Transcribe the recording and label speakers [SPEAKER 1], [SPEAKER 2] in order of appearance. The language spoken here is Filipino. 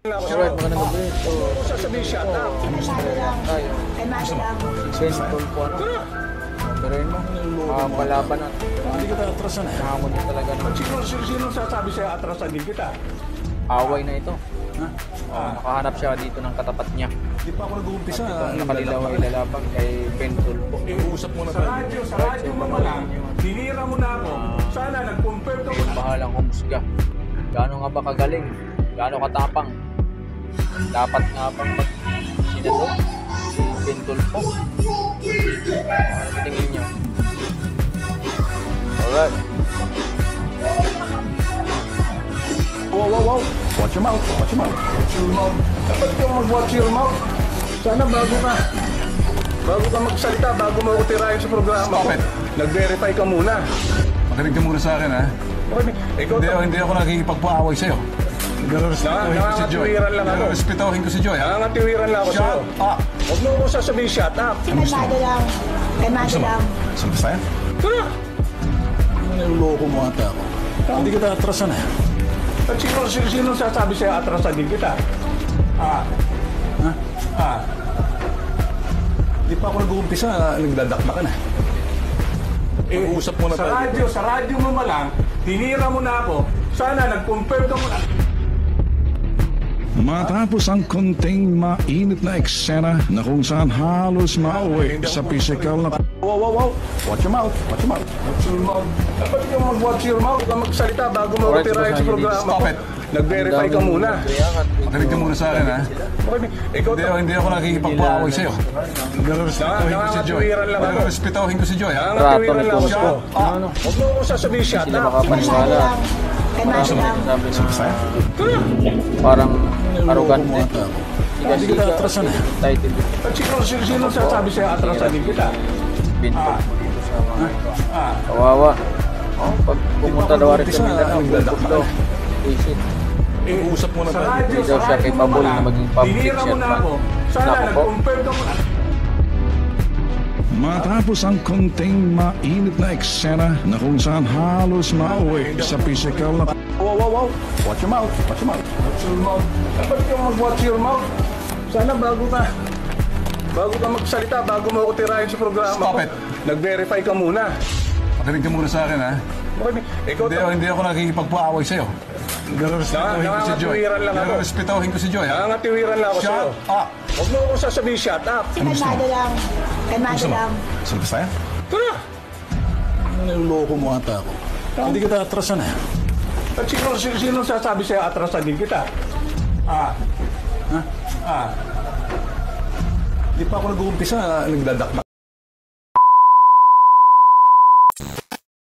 [SPEAKER 1] Alright, magandang gabi. So,
[SPEAKER 2] sasabihin siya na.
[SPEAKER 1] tayo. Painful po ano. Pero yun mo, palaban na.
[SPEAKER 2] Hindi kita atrasan eh.
[SPEAKER 1] Nahamon niya talaga ng
[SPEAKER 2] Sino sasabi sa'yo atrasan din kita?
[SPEAKER 1] away na ito. Nakahanap siya dito ng katapat niya.
[SPEAKER 2] Di pa ako nag-uumpisa.
[SPEAKER 1] Itong nakalilaw ay lalabang kay Painful po.
[SPEAKER 2] Iusap muna tayo. Sa radyo mo lang, tinira mo na ako. Sana nag-confirm ka mo na.
[SPEAKER 1] Bahalang humusga. Gaano nga ba kagaling? Gaano katapang? Dapat nga bang mag-sinador? Si Painful po. Ano tingin niyo? Alright.
[SPEAKER 2] Wow. Watch your mouth. Watch your mouth. Watch your mouth. Dapat kang mag-watch your mouth. Sana bago ka magsalita, bago mo ako tirahin sa programa ko. Nag-verify ka muna.
[SPEAKER 3] Makinig ka muna sa akin, ha?
[SPEAKER 2] Ikaw
[SPEAKER 3] Hindi ako nakikipagpaaway sa'yo.
[SPEAKER 2] Nakakatiwiran lang ako.
[SPEAKER 3] Respetuhin ko si Joy, ha?
[SPEAKER 2] Nakakatiwiran lang ako sa'yo.
[SPEAKER 3] Shut up!
[SPEAKER 2] Huwag mo ako sasabihin, shut up.
[SPEAKER 4] Kalmado lang. Kalmado lang.
[SPEAKER 3] Saan ba yan?
[SPEAKER 2] Tara!
[SPEAKER 3] Niloloko mo ata ako. Hindi kita atrasan, eh.
[SPEAKER 2] At sino sasabi sa'yo atrasan din kita?
[SPEAKER 3] Di pa ako nag-uumpisa, nagdadakma ka na. Mag-uusap muna tayo.
[SPEAKER 2] Sa radyo mo lang, tinira mo na ako. Sana nag-confirm ka muna.
[SPEAKER 5] Matapos ang konting mainit na eksena na kung saan halos mauwi sa physical na
[SPEAKER 2] Wow. Watch your mouth. Watch your mouth. Watch your mouth. Dapat kang mag-watch your mouth. Huwag kang magsalita bago mo ako
[SPEAKER 1] Alright,
[SPEAKER 2] tirahin sa programa
[SPEAKER 3] Stop
[SPEAKER 2] ko.
[SPEAKER 3] it.
[SPEAKER 2] Nag-verify ka muna.
[SPEAKER 3] Makinig ka muna sa akin, ha?
[SPEAKER 2] Ikaw
[SPEAKER 3] Hindi ako nakikipagpaaway sa'yo. Respetuhin ko si Joy.
[SPEAKER 2] Nakakatiwiran lang ako.
[SPEAKER 3] Respetuhin ko si Joy, ha?
[SPEAKER 2] Nakakatiwiran lang ako
[SPEAKER 1] Trato
[SPEAKER 2] sa'yo.
[SPEAKER 1] ni Ano?
[SPEAKER 2] Huwag mo ako sasabihin, shut
[SPEAKER 1] Sila
[SPEAKER 2] up.
[SPEAKER 1] makapaniwala.
[SPEAKER 4] Kalmado lang.
[SPEAKER 1] Sabi na parang arrogante.
[SPEAKER 3] Hindi kita atrasan, eh.
[SPEAKER 1] Title.
[SPEAKER 2] At sino sasabi sa'yo atrasan din kita?
[SPEAKER 1] Painful po dito sa mga kawawa. Pag pumunta daw rin sa Mindanao,
[SPEAKER 3] Nagdadakma
[SPEAKER 1] daw.
[SPEAKER 3] ka na.
[SPEAKER 1] Visit.
[SPEAKER 3] Mag-uusap muna
[SPEAKER 2] Sa
[SPEAKER 3] tayo.
[SPEAKER 2] radyo,
[SPEAKER 1] Hindi daw siya capable na maging public
[SPEAKER 2] tinira mo na
[SPEAKER 1] servant.
[SPEAKER 2] ako. Sana
[SPEAKER 1] Nako po.
[SPEAKER 2] nag-confirm ka muna.
[SPEAKER 5] matapos ang konting mainit na eksena na kung saan halos mauwi sa physical na
[SPEAKER 2] Wow. Watch your mouth. Watch your mouth. Watch your mouth. Dapat kang mag-watch your mouth. Sana bago ka magsalita, bago mo ako tirahin sa programa
[SPEAKER 3] Stop
[SPEAKER 2] ko.
[SPEAKER 3] it.
[SPEAKER 2] Nag-verify ka muna.
[SPEAKER 3] Makinig ka muna sa akin, ha?
[SPEAKER 2] Ikaw
[SPEAKER 3] Hindi ako nakikipagpaaway sa'yo. Respetuhin ko si Joy.
[SPEAKER 2] Nakakatiwiran lang ako.
[SPEAKER 3] Respetuhin ko si Joy, ha?
[SPEAKER 2] Nakakatiwiran lang ako sa'yo.
[SPEAKER 3] Shut up!
[SPEAKER 2] Huwag mo ako sasabihin, shut up.
[SPEAKER 4] Kalmado lang. Kalmado lang.
[SPEAKER 3] Saan ba yan?
[SPEAKER 2] Tara!
[SPEAKER 3] Niloloko mo ata ako. Hindi kita atrasan, eh.
[SPEAKER 2] At sino sasabi sa'yo atrasan din kita?
[SPEAKER 3] Di pa ako nag-uumpisa, nagdadakma.